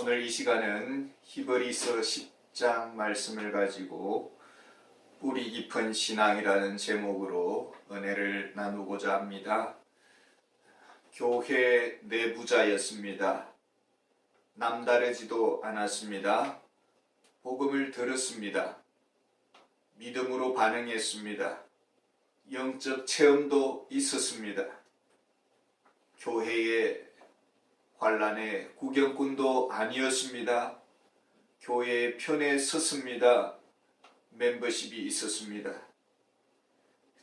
오늘 이 시간은 히브리서 10장 말씀을 가지고 뿌리 깊은 신앙이라는 제목으로 은혜를 나누고자 합니다. 교회 내부자였습니다. 남다르지도 않았습니다. 복음을 들었습니다. 믿음으로 반응했습니다. 영적 체험도 있었습니다. 교회의 환란의 구경꾼도 아니었습니다. 교회의 편에 섰습니다. 멤버십이 있었습니다.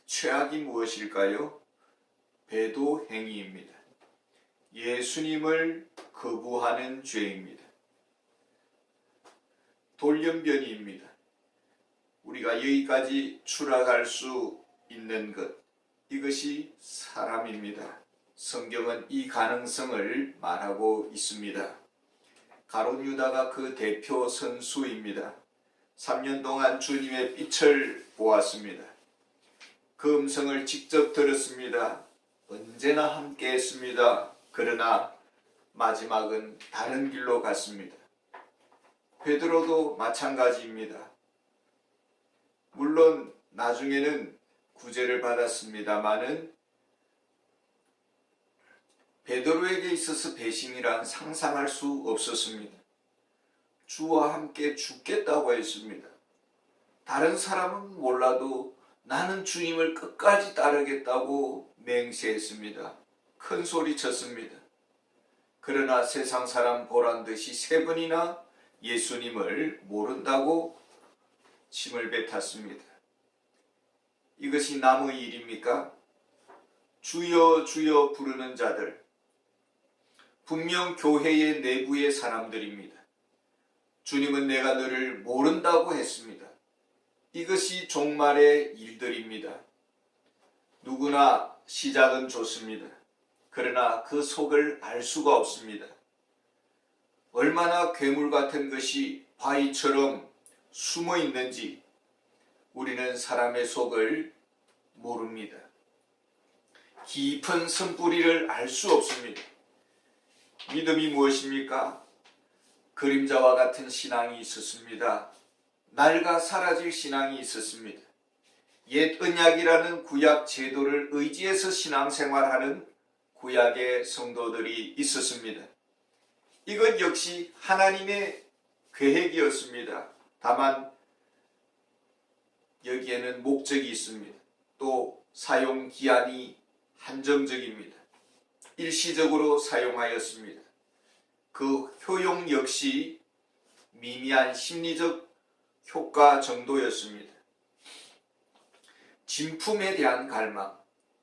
최악이 무엇일까요? 배도 행위입니다. 예수님을 거부하는 죄입니다. 돌연변이입니다. 우리가 여기까지 추락할 수 있는 것, 이것이 사람입니다. 성경은 이 가능성을 말하고 있습니다. 가룟 유다가 그 대표 선수입니다. 3년 동안 주님의 빛을 보았습니다. 그 음성을 직접 들었습니다. 언제나 함께 했습니다. 그러나 마지막은 다른 길로 갔습니다. 베드로도 마찬가지입니다. 물론 나중에는 구제를 받았습니다마는 베드로에게 있어서 배신이란 상상할 수 없었습니다. 주와 함께 죽겠다고 했습니다. 다른 사람은 몰라도 나는 주님을 끝까지 따르겠다고 맹세했습니다. 큰 소리 쳤습니다. 그러나 세상 사람 보란 듯이 3번이나 예수님을 모른다고 침을 뱉었습니다. 이것이 남의 일입니까? 주여 주여 부르는 자들, 분명 교회의 내부의 사람들입니다. 주님은 내가 너를 모른다고 했습니다. 이것이 종말의 일들입니다. 누구나 시작은 좋습니다. 그러나 그 속을 알 수가 없습니다. 얼마나 괴물 같은 것이 바위처럼 숨어 있는지 우리는 사람의 속을 모릅니다. 깊은 쓴뿌리를 알 수 없습니다. 믿음이 무엇입니까? 그림자와 같은 신앙이 있었습니다. 낡아 사라질 신앙이 있었습니다. 옛 언약이라는 구약 제도를 의지해서 신앙생활하는 구약의 성도들이 있었습니다. 이것 역시 하나님의 계획이었습니다. 다만 여기에는 목적이 있습니다. 또 사용 기한이 한정적입니다. 일시적으로 사용하였습니다. 그 효용 역시 미미한 심리적 효과 정도였습니다. 진품에 대한 갈망,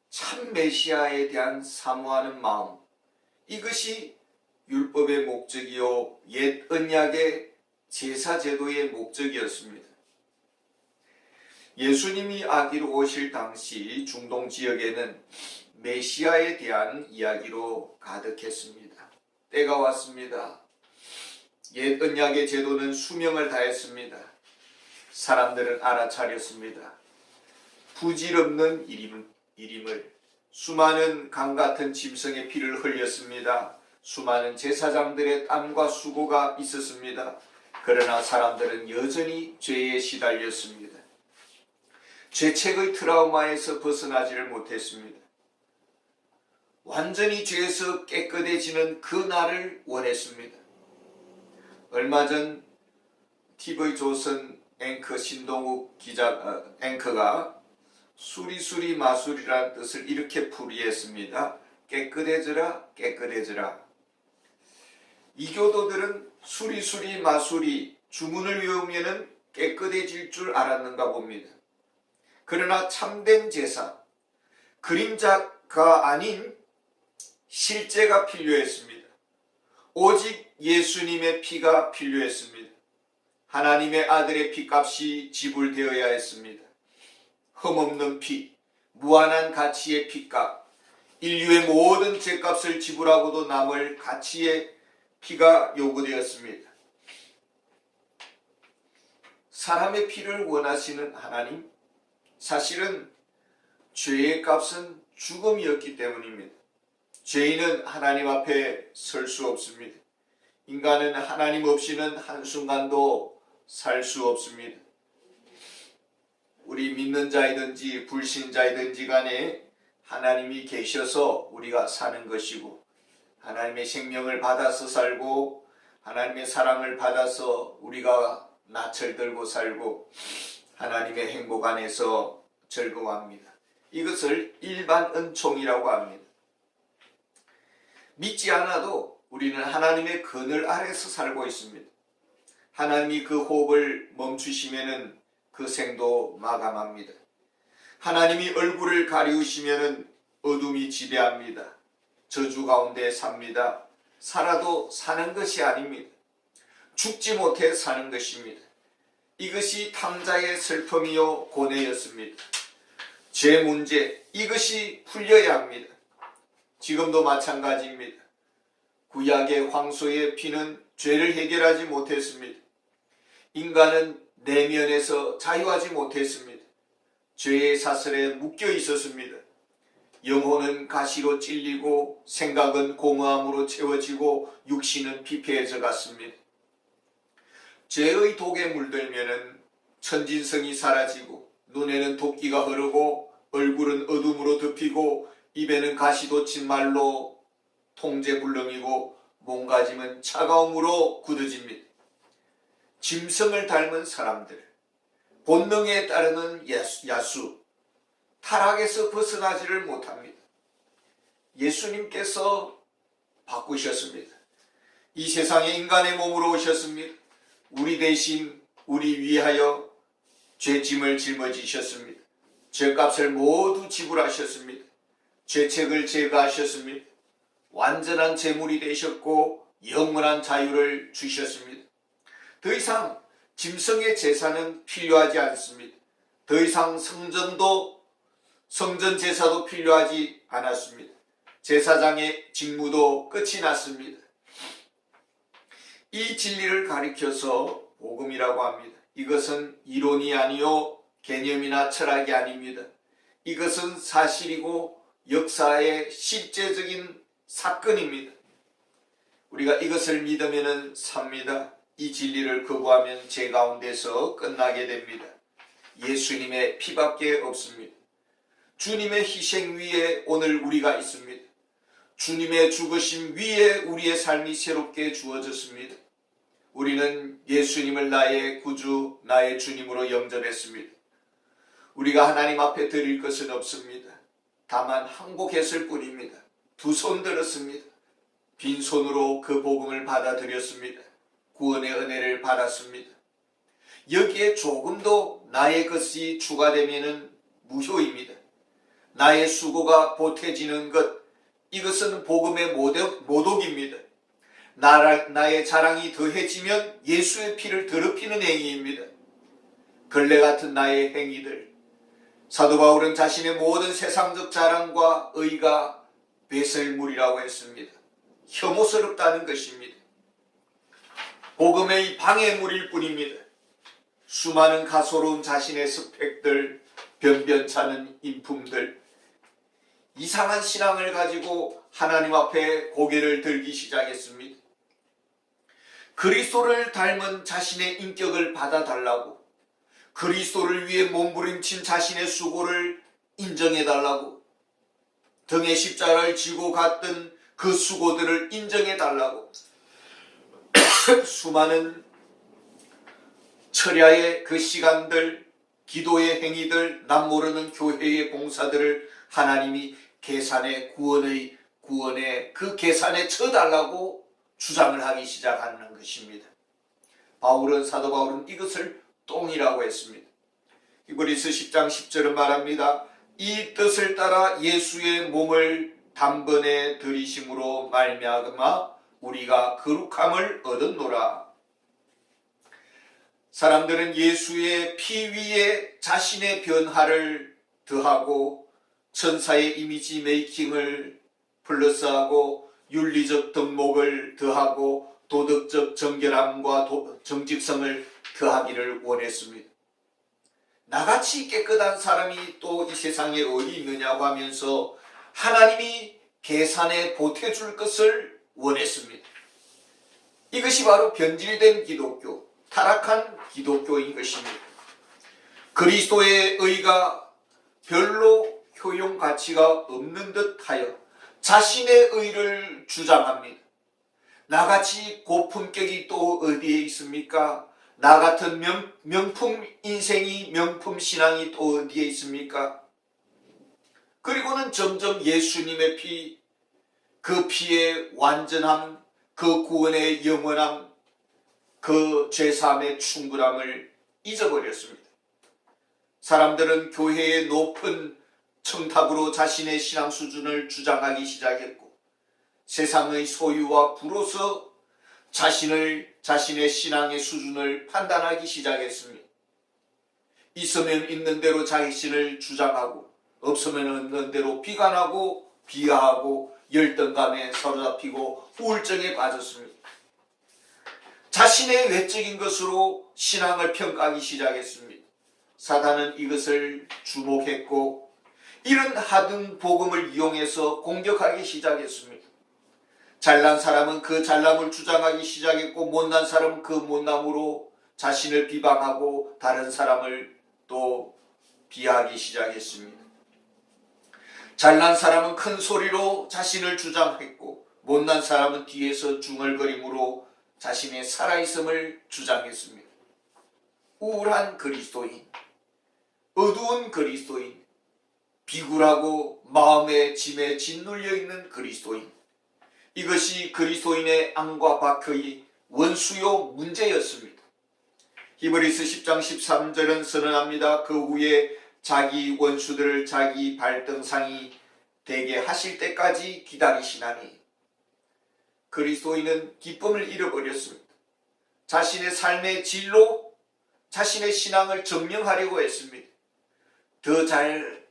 참 메시아에 대한 사모하는 마음, 이것이 율법의 목적이요 옛 언약의 제사제도의 목적이었습니다. 예수님이 아기로 오실 당시 중동 지역에는 메시아에 대한 이야기로 가득했습니다. 때가 왔습니다. 옛 언약의 제도는 수명을 다했습니다. 사람들은 알아차렸습니다. 부질없는 일임을. 수많은 강 같은 짐승의 피를 흘렸습니다. 수많은 제사장들의 땀과 수고가 있었습니다. 그러나 사람들은 여전히 죄에 시달렸습니다. 죄책의 트라우마에서 벗어나지를 못했습니다. 완전히 죄에서 깨끗해지는 그 날을 원했습니다. 얼마 전 TV조선 앵커 신동욱 앵커가 수리수리 마술이라는 뜻을 이렇게 풀이했습니다. 깨끗해져라 깨끗해져라. 이교도들은 수리수리 마술이 주문을 외우면 깨끗해질 줄 알았는가 봅니다. 그러나 참된 제사, 그림자가 아닌 실제가 필요했습니다. 오직 예수님의 피가 필요했습니다. 하나님의 아들의 피값이 지불되어야 했습니다. 흠없는 피, 무한한 가치의 피값, 인류의 모든 죄값을 지불하고도 남을 가치의 피가 요구되었습니다. 사람의 피를 원하시는 하나님, 사실은 죄의 값은 죽음이었기 때문입니다. 죄인은 하나님 앞에 설 수 없습니다. 인간은 하나님 없이는 한순간도 살 수 없습니다. 우리 믿는 자이든지 불신자이든지 간에 하나님이 계셔서 우리가 사는 것이고, 하나님의 생명을 받아서 살고 하나님의 사랑을 받아서 우리가 낯을 들고 살고 하나님의 행복 안에서 즐거워합니다. 이것을 일반 은총이라고 합니다. 믿지 않아도 우리는 하나님의 그늘 아래서 살고 있습니다. 하나님이 그 호흡을 멈추시면은 그 생도 마감합니다. 하나님이 얼굴을 가리우시면은 어둠이 지배합니다. 저주 가운데 삽니다. 살아도 사는 것이 아닙니다. 죽지 못해 사는 것입니다. 이것이 탕자의 슬픔이요 고뇌였습니다. 죄 문제, 이것이 풀려야 합니다. 지금도 마찬가지입니다. 구약의 황소의 피는 죄를 해결하지 못했습니다. 인간은 내면에서 자유하지 못했습니다. 죄의 사슬에 묶여 있었습니다. 영혼은 가시로 찔리고 생각은 공허함으로 채워지고 육신은 피폐해져 갔습니다. 죄의 독에 물들면은 천진성이 사라지고 눈에는 도끼가 흐르고 얼굴은 어둠으로 덮이고 입에는 가시 돋친 말로 통제불능이고 몸가짐은 차가움으로 굳어집니다. 짐승을 닮은 사람들, 본능에 따르는 야수, 타락에서 벗어나지를 못합니다. 예수님께서 바꾸셨습니다. 이 세상에 인간의 몸으로 오셨습니다. 우리 대신 우리 위하여 죄짐을 짊어지셨습니다. 죄값을 모두 지불하셨습니다. 죄책을 제거하셨습니다. 완전한 제물이 되셨고 영원한 자유를 주셨습니다. 더 이상 짐승의 제사는 필요하지 않습니다. 더 이상 성전 제사도 필요하지 않았습니다. 제사장의 직무도 끝이 났습니다. 이 진리를 가리켜서 복음이라고 합니다. 이것은 이론이 아니요 개념이나 철학이 아닙니다. 이것은 사실이고 역사의 실제적인 사건입니다. 우리가 이것을 믿으면 삽니다. 이 진리를 거부하면 죄 가운데서 끝나게 됩니다. 예수님의 피밖에 없습니다. 주님의 희생 위에 오늘 우리가 있습니다. 주님의 죽으심 위에 우리의 삶이 새롭게 주어졌습니다. 우리는 예수님을 나의 구주, 나의 주님으로 영접했습니다. 우리가 하나님 앞에 드릴 것은 없습니다. 다만 항복했을 뿐입니다. 두 손 들었습니다. 빈손으로 그 복음을 받아들였습니다. 구원의 은혜를 받았습니다. 여기에 조금도 나의 것이 추가되면 무효입니다. 나의 수고가 보태지는 것, 이것은 복음의 모독입니다. 나의 자랑이 더해지면 예수의 피를 더럽히는 행위입니다. 걸레 같은 나의 행위들, 사도 바울은 자신의 모든 세상적 자랑과 의가 배설물이라고 했습니다. 혐오스럽다는 것입니다. 복음의 방해물일 뿐입니다. 수많은 가소로운 자신의 스펙들, 변변찮은 인품들, 이상한 신앙을 가지고 하나님 앞에 고개를 들기 시작했습니다. 그리스도를 닮은 자신의 인격을 받아달라고, 그리스도를 위해 몸부림친 자신의 수고를 인정해달라고, 등에 십자가를 지고 갔던 그 수고들을 인정해달라고, 수많은 철야의 그 시간들, 기도의 행위들, 남 모르는 교회의 봉사들을 하나님이 계산의 구원의 그 계산에 쳐달라고 주장을 하기 시작하는 것입니다. 사도 바울은 이것을 똥이라고 했습니다. 히브리서 10장 10절은 말합니다. 이 뜻을 따라 예수의 몸을 단번에 들이심으로 말미암아 우리가 거룩함을 얻었노라. 사람들은 예수의 피 위에 자신의 변화를 더하고 천사의 이미지 메이킹을 플러스하고 윤리적 덕목을 더하고 도덕적 정결함과 정직성을 더하기를 원했습니다. 나같이 깨끗한 사람이 또 이 세상에 어디 있느냐고 하면서 하나님이 계산에 보태줄 것을 원했습니다. 이것이 바로 변질된 기독교, 타락한 기독교인 것입니다. 그리스도의 의가 별로 효용 가치가 없는 듯하여 자신의 의를 주장합니다. 나같이 고품격이 또 어디에 있습니까? 나 같은 명품 인생이, 명품 신앙이 또 어디에 있습니까? 그리고는 점점 예수님의 피, 그 피의 완전함, 그 구원의 영원함, 그 죄사함의 충분함을 잊어버렸습니다. 사람들은 교회의 높은 청탑으로 자신의 신앙 수준을 주장하기 시작했고, 세상의 소유와 부로서 자신의 신앙의 수준을 판단하기 시작했습니다. 있으면 있는 대로 자신을 주장하고, 없으면 없는 대로 비관하고, 비하하고, 열등감에 사로잡히고 우울증에 빠졌습니다. 자신의 외적인 것으로 신앙을 평가하기 시작했습니다. 사단은 이것을 주목했고, 이런 하등 복음을 이용해서 공격하기 시작했습니다. 잘난 사람은 그 잘남을 주장하기 시작했고, 못난 사람은 그 못남으로 자신을 비방하고 다른 사람을 또 비하하기 시작했습니다. 잘난 사람은 큰 소리로 자신을 주장했고, 못난 사람은 뒤에서 중얼거림으로 자신의 살아있음을 주장했습니다. 우울한 그리스도인, 어두운 그리스도인, 비굴하고 마음의 짐에 짓눌려 있는 그리스도인, 이것이 그리스도인의 안과 밖의 원수요 문제였습니다. 히브리서 10장 13절은 선언합니다. 그 후에 자기 원수들을 자기 발등상이 되게 하실 때까지 기다리시나니. 그리스도인은 기쁨을 잃어버렸습니다. 자신의 삶의 진로, 자신의 신앙을 증명하려고 했습니다. 더 잘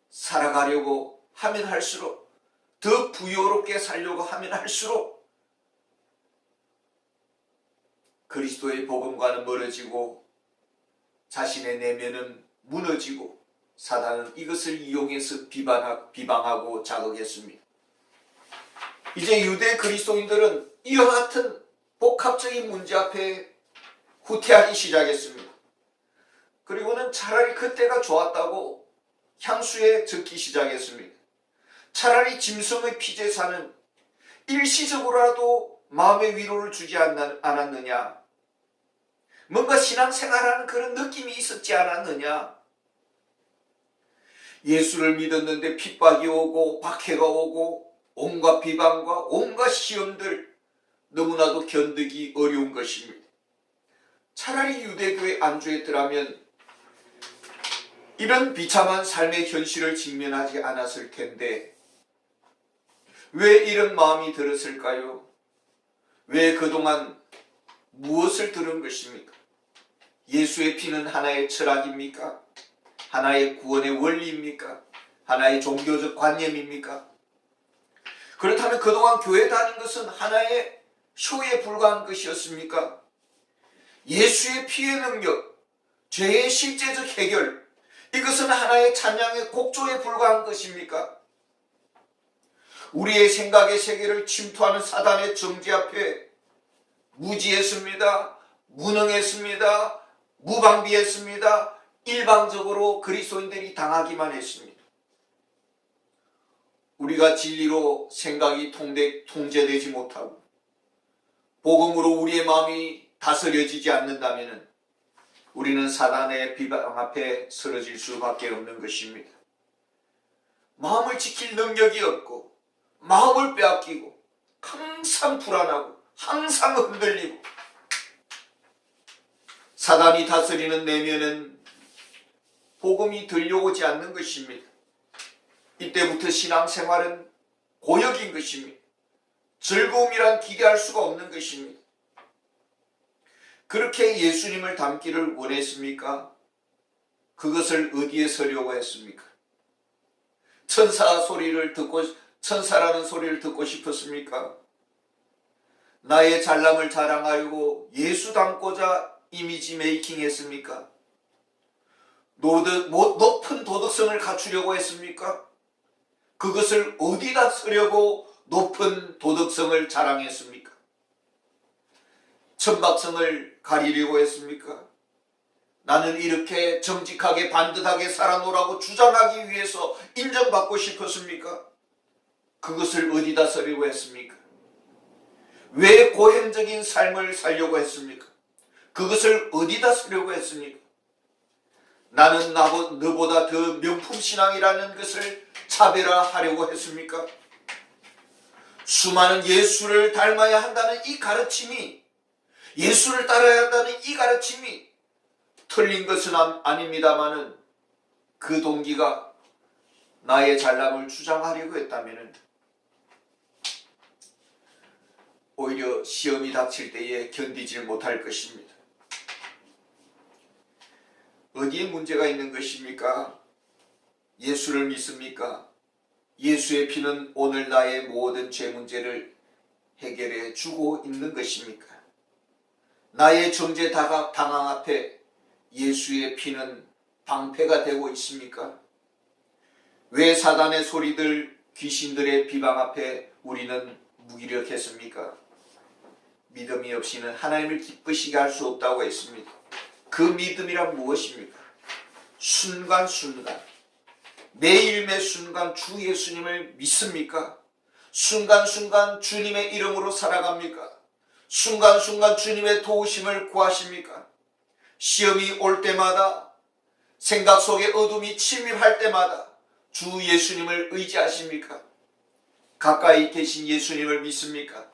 살아가려고 하면 할수록, 더 부유롭게 살려고 하면 할수록 그리스도의 복음과는 멀어지고 자신의 내면은 무너지고, 사단은 이것을 이용해서 비방하고 자극했습니다. 이제 유대 그리스도인들은 이와 같은 복합적인 문제 앞에 후퇴하기 시작했습니다. 그리고는 차라리 그때가 좋았다고 향수에 적기 시작했습니다. 차라리 짐승의 피제사는 일시적으로라도 마음의 위로를 주지 않았느냐, 뭔가 신앙생활하는 그런 느낌이 있었지 않았느냐. 예수를 믿었는데 핍박이 오고 박해가 오고 온갖 비방과 온갖 시험들, 너무나도 견디기 어려운 것입니다. 차라리 유대교의 안주했더라면 이런 비참한 삶의 현실을 직면하지 않았을 텐데, 왜 이런 마음이 들었을까요? 왜 그동안 무엇을 들은 것입니까? 예수의 피는 하나의 철학입니까? 하나의 구원의 원리입니까? 하나의 종교적 관념입니까? 그렇다면 그동안 교회 다닌 것은 하나의 쇼에 불과한 것이었습니까? 예수의 피의 능력, 죄의 실제적 해결, 이것은 하나의 찬양의 곡조에 불과한 것입니까? 우리의 생각의 세계를 침투하는 사단의 정죄 앞에 무지했습니다. 무능했습니다. 무방비했습니다. 일방적으로 그리스도인들이 당하기만 했습니다. 우리가 진리로 생각이 통제되지 못하고 복음으로 우리의 마음이 다스려지지 않는다면 우리는 사단의 비방 앞에 쓰러질 수밖에 없는 것입니다. 마음을 지킬 능력이 없고 마음을 빼앗기고 항상 불안하고 항상 흔들리고, 사단이 다스리는 내면은 복음이 들려오지 않는 것입니다. 이때부터 신앙생활은 고역인 것입니다. 즐거움이란 기대할 수가 없는 것입니다. 그렇게 예수님을 닮기를 원했습니까? 그것을 어디에 서려고 했습니까? 천사라는 소리를 듣고 싶었습니까? 나의 잘남을 자랑하려고 예수 닮고자 이미지 메이킹 했습니까? 높은 도덕성을 갖추려고 했습니까? 그것을 어디다 쓰려고 높은 도덕성을 자랑했습니까? 천박성을 가리려고 했습니까? 나는 이렇게 정직하게 반듯하게 살아노라고 주장하기 위해서 인정받고 싶었습니까? 그것을 어디다 쓰려고 했습니까? 왜 고행적인 삶을 살려고 했습니까? 그것을 어디다 쓰려고 했습니까? 나는 너보다 더 명품신앙이라는 것을 차별화하려고 했습니까? 수많은 예수를 닮아야 한다는 이 가르침이, 예수를 따라야 한다는 이 가르침이 틀린 것은 아닙니다마는 그 동기가 나의 잘남을 주장하려고 했다면 오히려 시험이 닥칠 때에 견디질 못할 것입니다. 어디에 문제가 있는 것입니까? 예수를 믿습니까? 예수의 피는 오늘 나의 모든 죄 문제를 해결해 주고 있는 것입니까? 나의 정죄 당황 앞에 예수의 피는 방패가 되고 있습니까? 왜 사단의 소리들, 귀신들의 비방 앞에 우리는 무기력했습니까? 믿음이 없이는 하나님을 기쁘시게 할 수 없다고 했습니다. 그 믿음이란 무엇입니까? 순간순간, 매일 매 순간 주 예수님을 믿습니까? 순간순간 주님의 이름으로 살아갑니까? 순간순간 주님의 도우심을 구하십니까? 시험이 올 때마다, 생각 속에 어둠이 침입할 때마다 주 예수님을 의지하십니까? 가까이 계신 예수님을 믿습니까?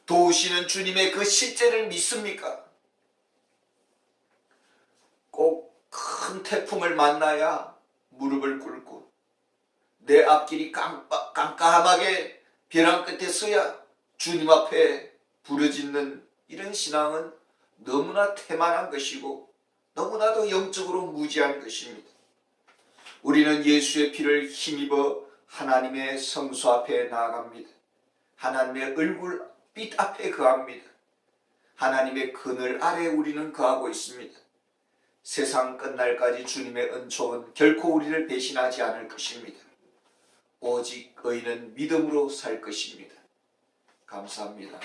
도우시는 주님의 그 실제를 믿습니까? 꼭 큰 태풍을 만나야 무릎을 꿇고 내 앞길이 깜깜하게 벼랑 끝에 서야 주님 앞에 부르짖는 이런 신앙은 너무나 태만한 것이고 너무나도 영적으로 무지한 것입니다. 우리는 예수의 피를 힘입어 하나님의 성소 앞에 나아갑니다. 하나님의 얼굴빛 앞에 거합니다. 하나님의 그늘 아래 우리는 거하고 있습니다. 세상 끝날까지 주님의 은총은 결코 우리를 배신하지 않을 것입니다. 오직 의인은 믿음으로 살 것입니다. 감사합니다.